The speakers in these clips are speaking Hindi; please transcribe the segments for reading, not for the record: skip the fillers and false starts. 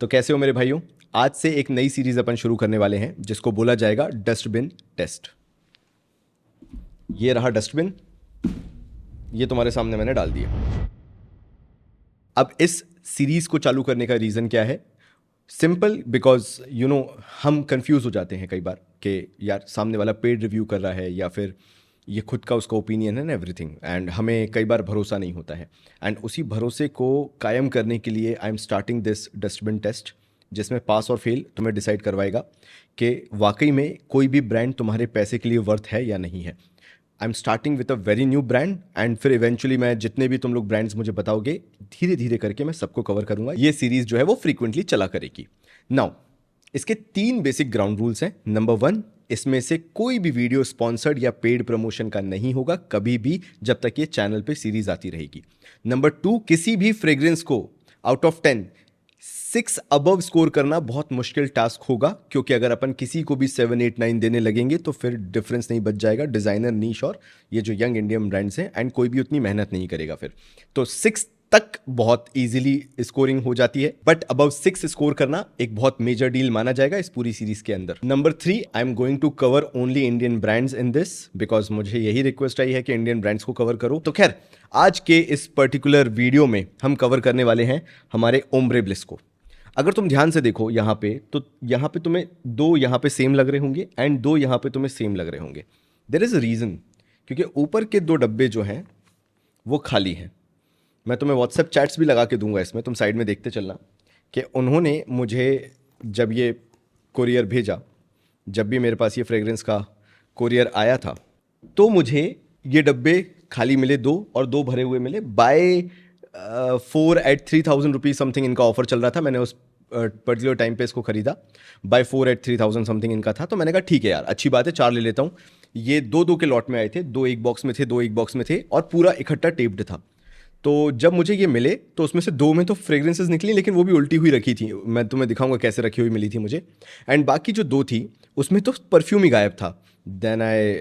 तो कैसे हो मेरे भाइयों। आज से एक नई सीरीज अपन शुरू करने वाले हैं जिसको बोला जाएगा डस्टबिन टेस्ट। ये रहा डस्टबिन, ये तुम्हारे सामने मैंने डाल दिया। अब इस सीरीज को चालू करने का रीज़न क्या है? सिंपल, बिकॉज हम कंफ्यूज हो जाते हैं कई बार कि यार सामने वाला पेड रिव्यू कर रहा है या फिर ये खुद का उसका ओपिनियन है ना, एवरीथिंग, एंड हमें कई बार भरोसा नहीं होता है। एंड उसी भरोसे को कायम करने के लिए I am starting this dustbin test, जिसमें पास और फेल तुम्हें डिसाइड करवाएगा कि वाकई में कोई भी ब्रांड तुम्हारे पैसे के लिए वर्थ है या नहीं है। आई am starting with a very new brand and फिर इवेंचुअली मैं जितने भी तुम लोग ब्रांड्स मुझे बताओगे धीरे धीरे करके मैं सबको कवर करूंगा। ये सीरीज जो है वो फ्रीक्वेंटली चला करेगी। नाउ इसके 3 बेसिक ग्राउंड रूल्स हैं। नंबर 1, इसमें से कोई भी वीडियो स्पॉन्सर्ड या पेड प्रमोशन का नहीं होगा कभी भी, जब तक ये चैनल पे सीरीज आती रहेगी। नंबर 2, किसी भी फ्रेग्रेंस को आउट ऑफ 10 6 अबव स्कोर करना बहुत मुश्किल टास्क होगा, क्योंकि अगर अपन किसी को भी 7, 8, 9 देने लगेंगे तो फिर डिफरेंस नहीं बच जाएगा डिजाइनर, नीश और ये जो यंग इंडियन ब्रांड्स हैं, एंड कोई भी उतनी मेहनत नहीं करेगा फिर। तो 6 तक बहुत इजीली स्कोरिंग हो जाती है, बट अबव 6 स्कोर करना एक बहुत मेजर डील माना जाएगा इस पूरी सीरीज के अंदर। Number 3, I am going to cover only Indian brands in this, because मुझे यही रिक्वेस्ट आई है कि इंडियन ब्रांड्स को कवर करो। तो खैर, आज के इस पर्टिकुलर वीडियो में हम कवर करने वाले हैं हमारे ओम्ब्रे ब्लिस को। अगर तुम ध्यान से देखो यहाँ पे, तो यहाँ पे तुम्हें 2 यहाँ पे सेम लग रहे होंगे एंड 2 यहाँ पे तुम्हें सेम लग रहे होंगे। देयर इज अ रीज़न, क्योंकि ऊपर के 2 डब्बे जो हैं वो खाली हैं। मैं तुम्हें व्हाट्सएप चैट्स भी लगा के दूंगा इसमें, तुम साइड में देखते चलना कि उन्होंने मुझे जब ये कोरियर भेजा, जब भी मेरे पास ये फ्रेग्रेंस का कोरियर आया था, तो मुझे ये डब्बे खाली मिले 2 और 2 भरे हुए मिले। बाय 4 एट 3000 रुपीज़ समथिंग इनका ऑफर चल रहा था। मैंने उस पर्टिकुलर टाइम पे इसको खरीदा। बाय 4 एट 3000 समथिंग इनका था, तो मैंने कहा ठीक है यार, अच्छी बात है, 4 ले लेता हूँ। ये 2-2 के लॉट में आए थे, 2 एक बॉक्स में थे, 2 एक बॉक्स में थे, और पूरा इकट्ठा टेप्ड था। तो जब मुझे ये मिले तो उसमें से 2 में तो फ्रेग्रेंसेस निकली, लेकिन वो भी उल्टी हुई रखी थी। मैं तुम्हें दिखाऊंगा कैसे रखी हुई मिली थी मुझे। एंड बाकी जो 2 थी उसमें तो परफ्यूम ही गायब था। Then I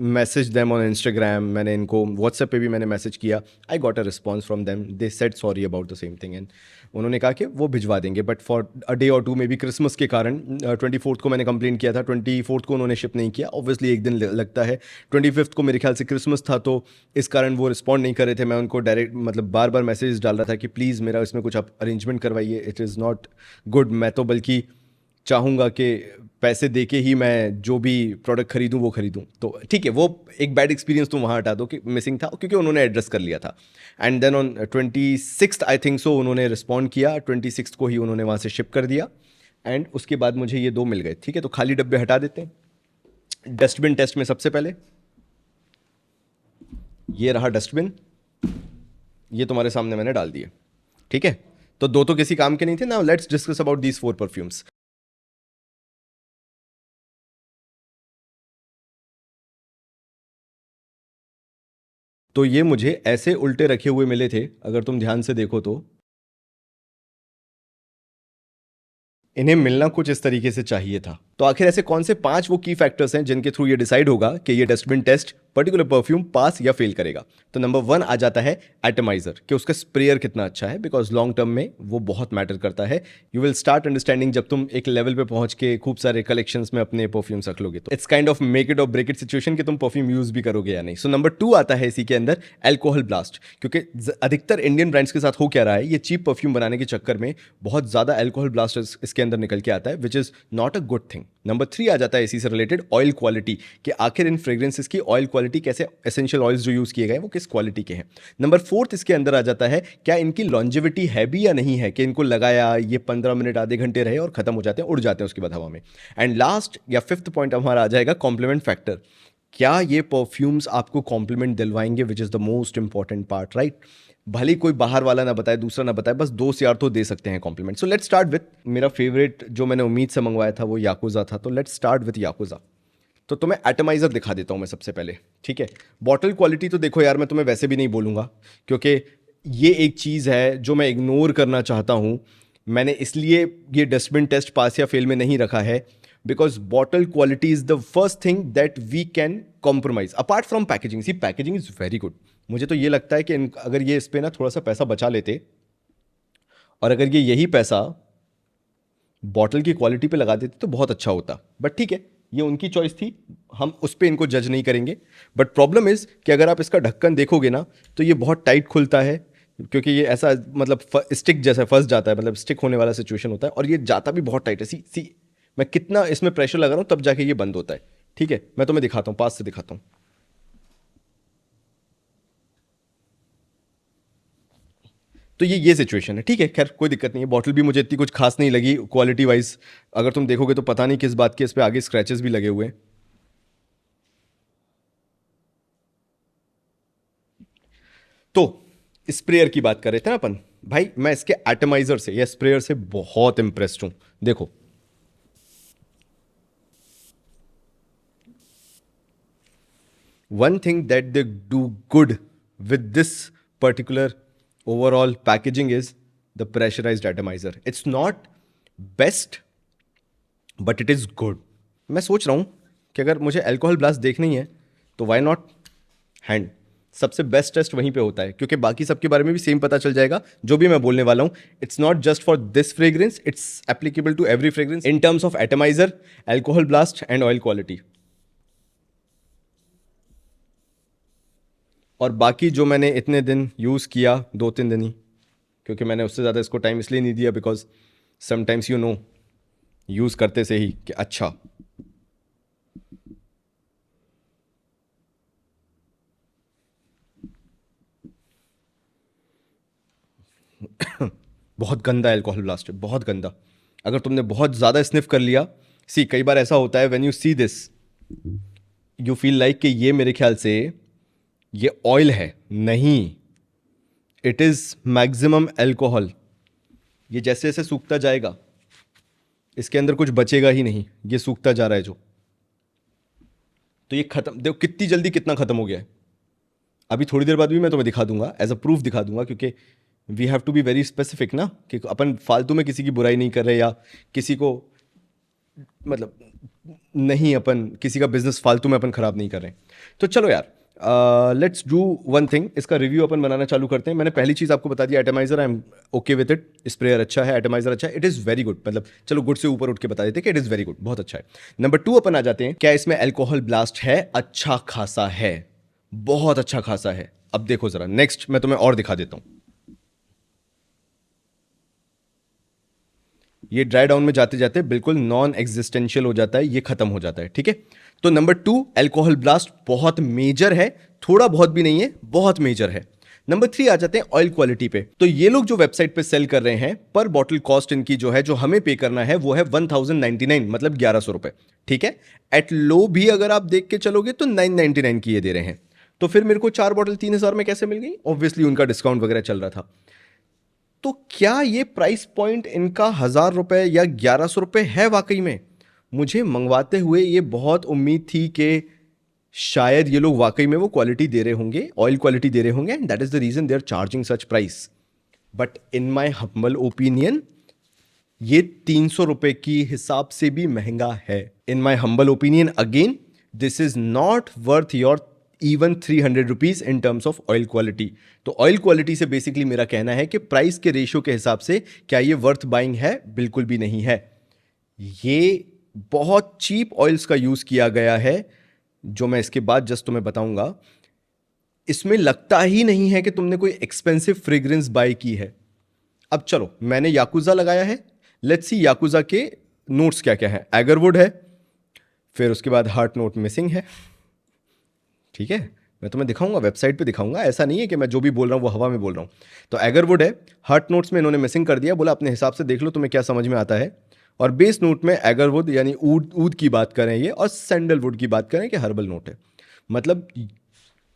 message them on Instagram, मैंने इनको व्हाट्सएप पे भी मैंने मैसेज किया। I got a response from them, they said sorry about the same thing, and उन्होंने कहा कि वो भिजवा देंगे, बट फॉर अ डे और 2 में भी क्रिसमस के कारण 24th को मैंने कंप्लेन किया था, 24th को उन्होंने शिप नहीं किया। ऑब्वियसली एक दिन लगता है। 25th को मेरे ख्याल से क्रिसमस था, तो इस कारण वो रिस्पॉन्ड नहीं कर रहे थे। मैं उनको डायरेक्ट मतलब बार बार मैसेज डाल रहा था कि प्लीज़ मेरा इसमें कुछ आप अरेंजमेंट करवाइए, इट इज़ नॉट गुड। मैं तो बल्कि चाहूँगा कि पैसे दे के ही मैं जो भी प्रोडक्ट खरीदूँ वो खरीदूँ। तो ठीक है, वो एक बैड एक्सपीरियंस तुम वहाँ हटा दो कि मिसिंग था, क्योंकि उन्होंने एड्रेस कर लिया था। And then on 26th I think so उन्होंने रिस्पॉन्ड किया, 26th को ही उन्होंने वहाँ से शिप कर दिया, एंड उसके बाद मुझे ये 2 मिल गए। ठीक है, तो खाली डब्बे हटा देते हैं। डस्टबिन टेस्ट में सबसे पहले ये रहा डस्टबिन, ये तुम्हारे सामने मैंने डाल दिए। ठीक है, तो 2 तो किसी काम के नहीं थे। Now let's discuss about these 4 perfumes. तो ये मुझे ऐसे उल्टे रखे हुए मिले थे, अगर तुम ध्यान से देखो तो इन्हें मिलना कुछ इस तरीके से चाहिए था। तो आखिर ऐसे कौन से 5 वो की फैक्टर्स हैं जिनके थ्रू ये डिसाइड होगा कि ये डस्टबिन टेस्ट पर्टिकुलर परफ्यूम पास या फेल करेगा? तो नंबर 1 आ जाता है एटमाइजर, कि उसका स्प्रेयर कितना अच्छा है, बिकॉज लॉन्ग टर्म में वो बहुत मैटर करता है। यू विल स्टार्ट अंडरस्टैंडिंग जब तुम एक लेवल पे पहुंच के खूब सारे कलेक्शंस में अपने परफ्यूम्स रख लोगे, तो it's kind of make it और ब्रेक इट सिचुएशन कि तुम परफ्यूम यूज भी करोगे या नहीं। सो नंबर 2 आता है इसी के अंदर एल्कोहल ब्लास्ट, क्योंकि अधिकतर इंडियन ब्रांड्स के साथ हो क्या रहा है, ये चीप परफ्यूम बनाने के चक्कर में बहुत ज्यादा एल्कोहल ब्लास्ट इसके अंदर निकल के आता है, which is not a good thing. Number 3 आ जाता है इसी से रिलेटेड ऑयल क्वालिटी, कि आखिर इन फ्रेग्रेंसेस की ऑयल क्वालिटी कैसे, एसेंशियल ऑयल्स जो यूज किए गए वो किस क्वालिटी के हैं। नंबर 4 इसके अंदर आ जाता है क्या इनकी लॉन्जेविटी है भी या नहीं है, कि इनको लगाया ये 15 मिनट आधे घंटे रहे और खत्म हो जाते हैं, उड़ जाते हैं उसके बाद हवा में। एंड लास्ट या 5th पॉइंट हमारा आ जाएगा कॉम्प्लीमेंट फैक्टर, क्या ये परफ्यूम्स आपको कॉम्प्लीमेंट दिलवाएंगे, which is the most important part, right. भले कोई बाहर वाला ना बताए, दूसरा ना बताए, बस दोस्त यार तो दे सकते हैं compliment. So let's start with मेरा फेवरेट, जो मैंने उम्मीद से मंगवाया था वो याकुजा था, तो लेट्स स्टार्ट विथ याकुजा। तो तुम्हें एटमाइजर दिखा देता हूं मैं सबसे पहले। ठीक है, बॉटल क्वालिटी तो देखो यार, मैं तुम्हें वैसे भी नहीं बोलूंगा, क्योंकि ये एक चीज़ है जो मैं इग्नोर करना चाहता हूं। मैंने इसलिए ये डस्टबिन टेस्ट पास या फेल में नहीं रखा है, because bottle quality is the first thing that we can compromise apart from packaging. See packaging is very good. मुझे तो ये लगता है कि अगर ये इस पे ना थोड़ा सा पैसा बचा लेते, और अगर ये यही पैसा बॉटल की क्वालिटी पे लगा देते तो बहुत अच्छा होता, बट ठीक है, ये उनकी चॉइस थी, हम उस पर इनको जज नहीं करेंगे। बट प्रॉब्लम इज़ कि अगर आप इसका ढक्कन देखोगे ना तो ये बहुत टाइट खुलता है, क्योंकि ये ऐसा मतलब स्टिक जैसा फंस जाता है, मतलब स्टिक होने वाला सिचुएशन होता है, और ये जाता भी बहुत टाइट है। सी सी मैं कितना इसमें प्रेशर लगा रहा हूँ तब जाके ये बंद होता है। ठीक है, मैं तुम्हें दिखाता हूँ, पास से दिखाता हूँ। तो ये सिचुएशन है। ठीक है, खैर कोई दिक्कत नहीं है, बॉटल भी मुझे इतनी कुछ खास नहीं लगी क्वालिटी वाइज। अगर तुम देखोगे तो पता नहीं किस बात के इस पे आगे स्क्रैचेस भी लगे हुए हैं। तो स्प्रेयर की बात कर रहे थे ना अपन, भाई मैं इसके एटमाइजर से या स्प्रेयर से बहुत इंप्रेस्ड हूं। देखो, one thing that they do good with this particular overall packaging is the pressurized atomizer. It's not best, but it is good. मैं सोच रहा हूँ कि अगर मुझे अल्कोहल ब्लास्ट देखना ही है तो वाई नॉट हैंड। सबसे बेस्ट टेस्ट वहीं पे होता है, क्योंकि बाकी सबके बारे में भी सेम पता चल जाएगा जो भी मैं बोलने वाला हूँ। It's not just for this fragrance, it's applicable to every fragrance in terms of atomizer, alcohol blast and oil quality. और बाकी जो मैंने इतने दिन यूज़ किया, 2-3 दिन ही, क्योंकि मैंने उससे ज़्यादा इसको टाइम इसलिए नहीं दिया because sometimes you know use करते से ही कि अच्छा बहुत गंदा अल्कोहल ब्लास्ट है, बहुत गंदा। अगर तुमने बहुत ज़्यादा स्निफ कर लिया, सी कई बार ऐसा होता है when you see this you feel like कि ये मेरे ख्याल से ये ऑयल है, नहीं, इट इज़ मैक्सिमम अल्कोहल। ये जैसे जैसे सूखता जाएगा इसके अंदर कुछ बचेगा ही नहीं, ये सूखता जा रहा है जो। तो ये खत्म, देखो कितनी जल्दी कितना खत्म हो गया है। अभी थोड़ी देर बाद भी मैं तुम्हें दिखा दूंगा, एज अ प्रूफ दिखा दूंगा, क्योंकि we have to be very specific ना, कि अपन फालतू में किसी की बुराई नहीं कर रहे या किसी को मतलब नहीं, अपन किसी का बिजनेस फालतू में अपन खराब नहीं कर रहे। तो चलो यार, लेट्स डू वन थिंग, इसका रिव्यू अपन बनाना चालू करते हैं। मैंने पहली चीज़ आपको बता दिया, atomizer I am okay with it, sprayer अच्छा है, एटमाइजर अच्छा है, इट इज़ वेरी गुड। मतलब चलो गुड से ऊपर उठ के बता देते कि इट इज़ वेरी गुड, बहुत अच्छा है। नंबर 2 अपन आ जाते हैं, क्या इसमें अल्कोहल ब्लास्ट है? अच्छा खासा है, बहुत अच्छा खासा है। अब देखो जरा, नेक्स्ट मैं तुम्हें और दिखा देता हूं। ये ड्राई डाउन में जाते जाते बिल्कुल नॉन एग्जिस्टेंशियल हो जाता है, ये खत्म हो जाता है। ठीक है, तो नंबर 2 अल्कोहल ब्लास्ट बहुत मेजर है, थोड़ा बहुत भी नहीं है, बहुत मेजर है। नंबर 3 आ जाते हैं ऑयल क्वालिटी पे। तो ये लोग जो वेबसाइट पे सेल कर रहे हैं, पर बॉटल कॉस्ट इनकी जो है, जो हमें पे करना है वो है 1099, मतलब 1100 रुपए। ठीक है, एट लो भी अगर आप देख के चलोगे तो 999 की ये दे रहे हैं। तो फिर मेरे को 4 बॉटल 3000 में कैसे मिल गई? ऑब्वियसली उनका डिस्काउंट वगैरह चल रहा था। तो क्या ये प्राइस पॉइंट इनका 1000 रुपए या 1100 रुपए है वाकई में? मुझे मंगवाते हुए ये बहुत उम्मीद थी कि शायद ये लोग वाकई में वो क्वालिटी दे रहे होंगे, ऑयल क्वालिटी दे रहे होंगे, and that is the reason they are charging such price. But in my humble opinion ये 300 रुपए की हिसाब से भी महंगा है। In my humble opinion again, this is not worth your even 300 rupees in terms of oil quality. तो ऑयल क्वालिटी से बेसिकली मेरा कहना है कि प्राइस के रेशियो के हिसाब से क्या ये वर्थ बाइंग है? बिल्कुल भी नहीं है। ये बहुत चीप ऑयल्स का यूज किया गया है, जो मैं इसके बाद जस्ट तुम्हें बताऊंगा। इसमें लगता ही नहीं है कि तुमने कोई एक्सपेंसिव फ्रेग्रेंस बाय की है। अब चलो, मैंने याकुजा लगाया है, लेट्स सी याकुजा के नोट्स क्या क्या है। एगरवुड है, फिर उसके बाद हार्ट नोट मिसिंग है। ठीक है, मैं तुम्हें दिखाऊंगा, वेबसाइट पे दिखाऊंगा, ऐसा नहीं है कि मैं जो भी बोल रहा हूँ वो हवा में बोल रहा हूँ। तो एगरवुड है, हार्ट नोट्स में इन्होंने मिसिंग कर दिया, बोला अपने हिसाब से देख लो तुम्हें क्या समझ में आता है। और बेस नोट में एगरवुड यानी ऊद ऊद की बात करें ये, और सैंडलवुड की बात करें कि हर्बल नोट है। मतलब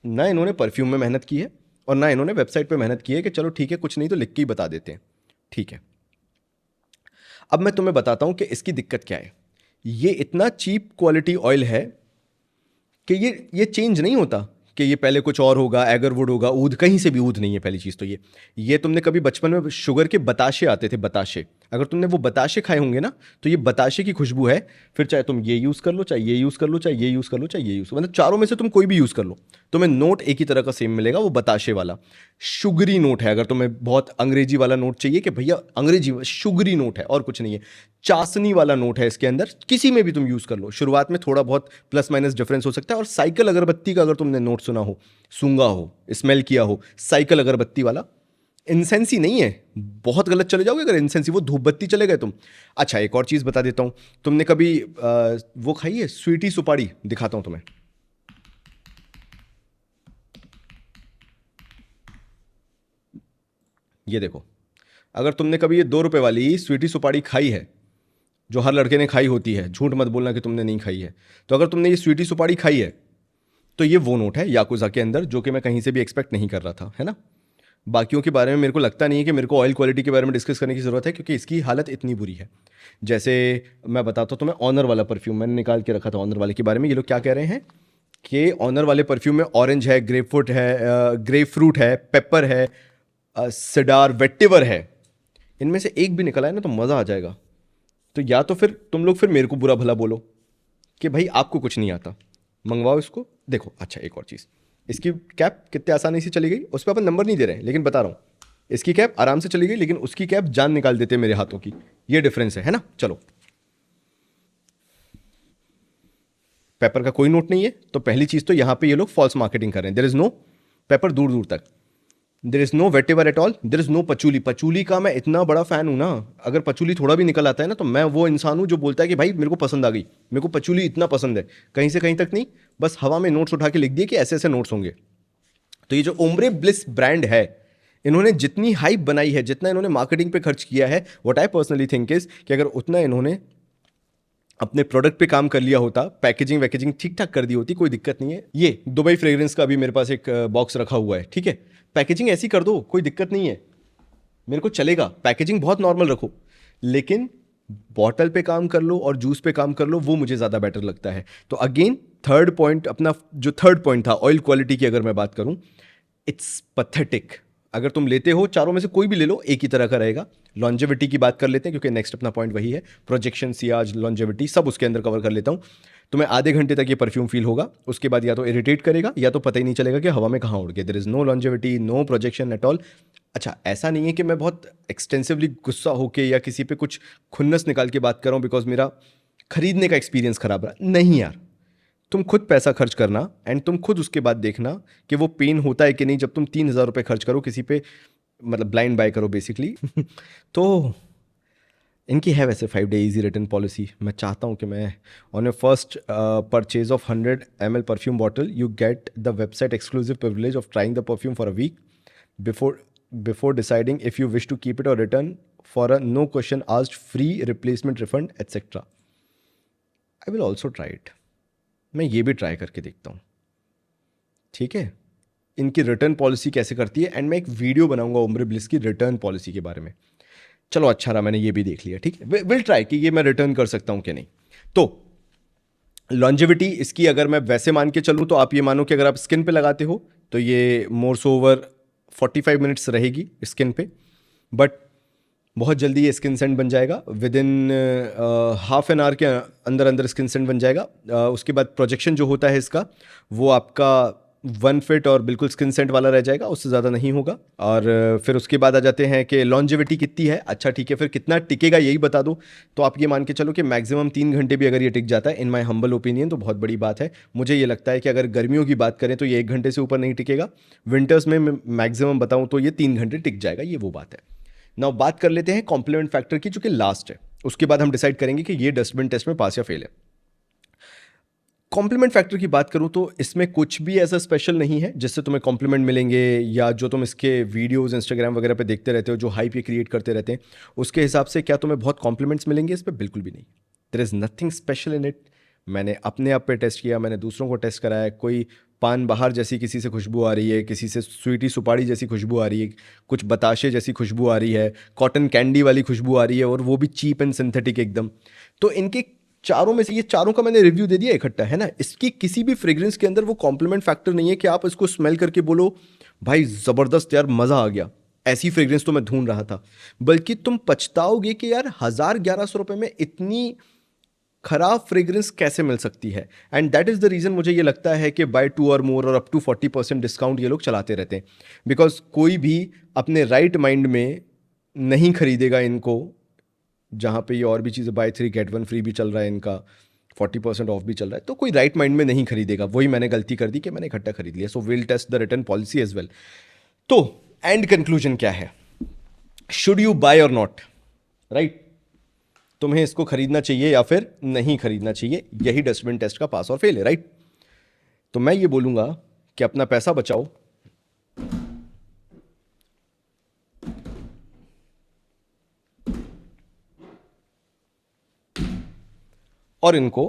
ना इन्होंने परफ्यूम में मेहनत की है और ना इन्होंने वेबसाइट पे मेहनत की है कि चलो ठीक है कुछ नहीं तो लिख के ही बता देते हैं। ठीक है, अब मैं तुम्हें बताता हूं कि इसकी दिक्कत क्या है। ये इतना चीप क्वालिटी ऑयल है कि ये चेंज नहीं होता कि ये पहले कुछ और होगा, एगरवुड होगा, ऊद, कहीं से भी ऊद नहीं है पहली चीज़ तो ये तुमने कभी बचपन में शुगर के बताशे आते थे, बताशे, अगर तुमने वो बताशे खाए होंगे ना, तो ये बताशे की खुशबू है। फिर चाहे तुम ये यूज़ कर लो, चाहे ये यूज़ कर लो, चाहे ये यूज़ कर लो, चाहे ये यूज़, मतलब चारों में से तुम कोई भी यूज़ कर लो, तुम्हें नोट एक ही तरह का सेम मिलेगा, वो बताशे वाला शुगरी नोट है। अगर तुम्हें बहुत अंग्रेजी वाला नोट चाहिए कि भैया अंग्रेजी शुगरी नोट है और कुछ नहीं है, चाशनी वाला नोट है इसके अंदर, किसी में भी तुम यूज़ कर लो। शुरुआत में थोड़ा बहुत प्लस माइनस डिफरेंस हो सकता है। और साइकिल अगरबत्ती का अगर तुमने नोट सुना हो, सूंघा हो, स्मेल किया हो, साइकिल अगरबत्ती वाला, इंसेंसी नहीं है, बहुत गलत चले जाओगे अगर इंसेंसी, वो धूप बत्ती चले गए तुम। अच्छा एक और चीज़ बता देता हूँ, तुमने कभी वो खाई है स्वीटी सुपारी? दिखाता हूँ तुम्हें। ये देखो, अगर तुमने कभी ये 2 रुपए वाली स्वीटी सुपारी खाई है, जो हर लड़के ने खाई होती है, झूठ मत बोलना कि तुमने नहीं खाई है, तो अगर तुमने ये स्वीटी सुपारी खाई है तो ये वो नोट है याकुजा के अंदर, जो कि मैं कहीं से भी एक्सपेक्ट नहीं कर रहा था, है ना। बाकियों के बारे में मेरे को लगता नहीं है कि मेरे को ऑयल क्वालिटी के बारे में डिस्कस करने की ज़रूरत है, क्योंकि इसकी हालत इतनी बुरी है। जैसे मैं बताता हूँ तुम्हें, ऑनर वाला परफ्यूम मैंने निकाल के रखा था ऑनर वाले के बारे में। ये लोग क्या कह रहे हैं कि ऑनर वाले परफ्यूम में ऑरेंज है, ग्रेप फ्रूट है, पेपर है, सिडार, वेटिवर है। इनमें से एक भी निकला है ना तो मज़ा आ जाएगा। तो या तो फिर तुम लोग फिर मेरे को बुरा भला बोलो कि भाई आपको कुछ नहीं आता, मंगवाओ इसको। देखो अच्छा एक और चीज़, इसकी कैप कितने आसानी से चली गई, उस पर अपन नंबर नहीं दे रहे हैं, लेकिन बता रहा हूँ इसकी कैप आराम से चली गई, लेकिन उसकी कैप जान निकाल देते मेरे हाथों की। ये डिफरेंस है ना। चलो, पेपर का कोई नोट नहीं है, तो पहली चीज़ तो यहाँ पे ये लोग फॉल्स मार्केटिंग कर रहे हैं। देयर इज नो पेपर, दूर दूर तक। There is no whatever at all, there is no patchouli. Patchouli का मैं इतना बड़ा फैन हूं ना, अगर पचूली थोड़ा भी निकल आता है ना तो मैं वो इंसान हूं जो बोलता है कि भाई मेरे को पसंद आ गई, मेरे को पचूली इतना पसंद है। कहीं से कहीं तक नहीं, बस हवा में नोट्स उठा के लिख दिए कि ऐसे ऐसे नोट्स होंगे। तो ये जो ओम्ब्रे ब्लिस ब्रांड है, इन्होंने जितनी हाइप बनाई है, जितना इन्होंने मार्केटिंग पे खर्च किया है, what I personally think is कि अगर उतना इन्होंने अपने प्रोडक्ट पे काम कर लिया होता, पैकेजिंग वैकेजिंग ठीक ठाक कर दी होती, कोई दिक्कत नहीं है। ये दुबई फ्रेग्रेंस का भी मेरे पास एक बॉक्स रखा हुआ है, ठीक है, पैकेजिंग ऐसी कर दो, कोई दिक्कत नहीं है, मेरे को चलेगा। पैकेजिंग बहुत नॉर्मल रखो, लेकिन बॉटल पे काम कर लो और जूस पे काम कर लो, वो मुझे ज़्यादा बेटर लगता है। तो अगेन थर्ड पॉइंट, अपना जो थर्ड पॉइंट था ऑयल क्वालिटी की, अगर मैं बात करूं, इट्स पथेटिक। अगर तुम लेते हो, चारों में से कोई भी ले लो, एक ही तरह का रहेगा। लॉन्जेविटी की बात कर लेते हैं, क्योंकि नेक्स्ट अपना पॉइंट वही है, प्रोजेक्शन, सियाज, लॉन्जेविटी, सब उसके अंदर कवर कर लेता हूँ। तुम्हें आधे घंटे तक ये परफ्यूम फील होगा, उसके बाद या तो इरिटेट करेगा या तो पता ही नहीं चलेगा कि हवा में कहाँ उड़ गया। There is no longevity, no projection at all. अच्छा ऐसा नहीं है कि मैं बहुत एक्सटेंसिवली गुस्सा होके या किसी पे कुछ खुन्नस निकाल के बात कर रहा हूँ बिकॉज मेरा खरीदने का एक्सपीरियंस खराब रहा, नहीं यार। तुम खुद पैसा खर्च करना एंड तुम खुद उसके बाद देखना कि वो पेन होता है कि नहीं जब तुम 3,000 रुपये खर्च करो किसी पे, मतलब ब्लाइंड बाय करो बेसिकली। तो इनकी है वैसे 5 डे इजी रिटर्न पॉलिसी। मैं चाहता हूँ कि मैं on your first purchase of 100 ml perfume bottle you get the website exclusive privilege of trying the perfume for a week before deciding if you wish to keep it और return for a no question asked free replacement refund etcetera. I will also try it. मैं ये भी ट्राई करके देखता हूँ, ठीक है, इनकी रिटर्न पॉलिसी कैसे करती है। एंड मैं एक वीडियो बनाऊंगा ओम्ब्रे ब्लिस की रिटर्न पॉलिसी के बारे में। चलो अच्छा रहा, मैंने ये भी देख लिया, ठीक है। विल ट्राई कि ये मैं रिटर्न कर सकता हूँ कि नहीं। तो लॉन्जेविटी इसकी अगर मैं वैसे मान के चलूँ तो आप ये मानो कि अगर आप स्किन पे लगाते हो तो ये मोर्स ओवर 45 मिनट्स रहेगी स्किन पे, बट बहुत जल्दी ये स्किन सेंट बन जाएगा। With in half an hour के अंदर अंदर स्किन सेंट बन जाएगा। उसके बाद प्रोजेक्शन जो होता है इसका, वो आपका 1 फिट और बिल्कुल स्किन सेंट वाला रह जाएगा, उससे ज़्यादा नहीं होगा। और फिर उसके बाद आ जाते हैं कि लॉन्जेविटी कितनी है। अच्छा ठीक है, फिर कितना टिकेगा यही बता दो। तो आप ये मान के चलो कि मैक्सिमम 3 घंटे भी अगर ये टिक जाता है, इन माई हम्बल ओपिनियन, तो बहुत बड़ी बात है। मुझे ये लगता है कि अगर गर्मियों की बात करें तो ये 1 घंटे से ऊपर नहीं टिकेगा। विंटर्स में मैक्सिमम बताऊँ तो ये 3 घंटे टिक जाएगा, ये वो बात है। नाउ बात कर लेते हैं कॉम्प्लीमेंट फैक्टर की, जो कि लास्ट है। उसके बाद हम डिसाइड करेंगे कि ये डस्टबिन टेस्ट में पास या फेल है। कॉम्प्लीमेंट फैक्टर की बात करूं तो इसमें कुछ भी ऐसा स्पेशल नहीं है जिससे तुम्हें कॉम्प्लीमेंट मिलेंगे, या जो तुम इसके वीडियोस इंस्टाग्राम वगैरह पे देखते रहते हो, जो हाइप ये क्रिएट करते रहते हैं, उसके हिसाब से क्या तुम्हें बहुत कॉम्प्लीमेंट्स मिलेंगे इस पर? बिल्कुल भी नहीं। There is nothing special in it. मैंने अपने आप पे टेस्ट किया, मैंने दूसरों को टेस्ट कराया। कोई पान बाहर जैसी किसी से खुशबू आ रही है, किसी से स्वीटी सुपारी जैसी खुशबू आ रही है, कुछ बताशे जैसी खुशबू आ रही है, कॉटन कैंडी वाली खुशबू आ रही है, और वो भी चीप एंड सिंथेटिक एकदम। तो इनके चारों में से, ये चारों का मैंने रिव्यू दे दिया इकट्ठा, है ना। इसकी किसी भी फ्रेग्रेंस के अंदर वो कॉम्प्लीमेंट फैक्टर नहीं है कि आप इसको स्मेल करके बोलो भाई ज़बरदस्त यार मज़ा आ गया। ऐसी फ्रेग्रेंस तो मैं ढूंढ रहा था। बल्कि तुम पछताओगे कि यार 1000-1100 रुपए में इतनी खराब फ्रेग्रेंस कैसे मिल सकती है। And that is the reason मुझे ये लगता है कि बाय 2 और मोर और अप टू 40% डिस्काउंट ये लोग चलाते रहते हैं। बिकॉज कोई भी अपने राइट माइंड में नहीं खरीदेगा इनको, जहाँ पे ये और भी चीज़ें बाय 3 गेट 1 फ्री भी चल रहा है, इनका 40% ऑफ भी चल रहा है, तो कोई राइट माइंड में नहीं खरीदेगा। वही मैंने गलती कर दी कि मैंने इकट्ठा खरीद लिया। So will test the return policy as well. तो एंड कंक्लूजन क्या है? शुड यू बाय और नॉट, राइट? तुम्हें इसको खरीदना चाहिए या फिर नहीं खरीदना चाहिए, यही डस्टबिन टेस्ट का पास और फेल है, राइट? तो मैं ये बोलूंगा कि अपना पैसा बचाओ, और इनको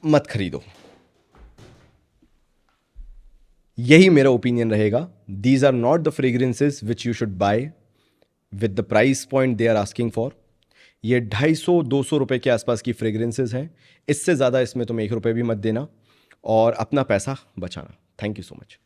मत खरीदो। यही मेरा ओपिनियन रहेगा। These are not the fragrances which you should buy with the price point they are asking for. ये 250-200 रुपए के आसपास की फ्रेग्रेंसेज हैं। इससे ज़्यादा इसमें तुम 1 रुपए भी मत देना और अपना पैसा बचाना। Thank you so much.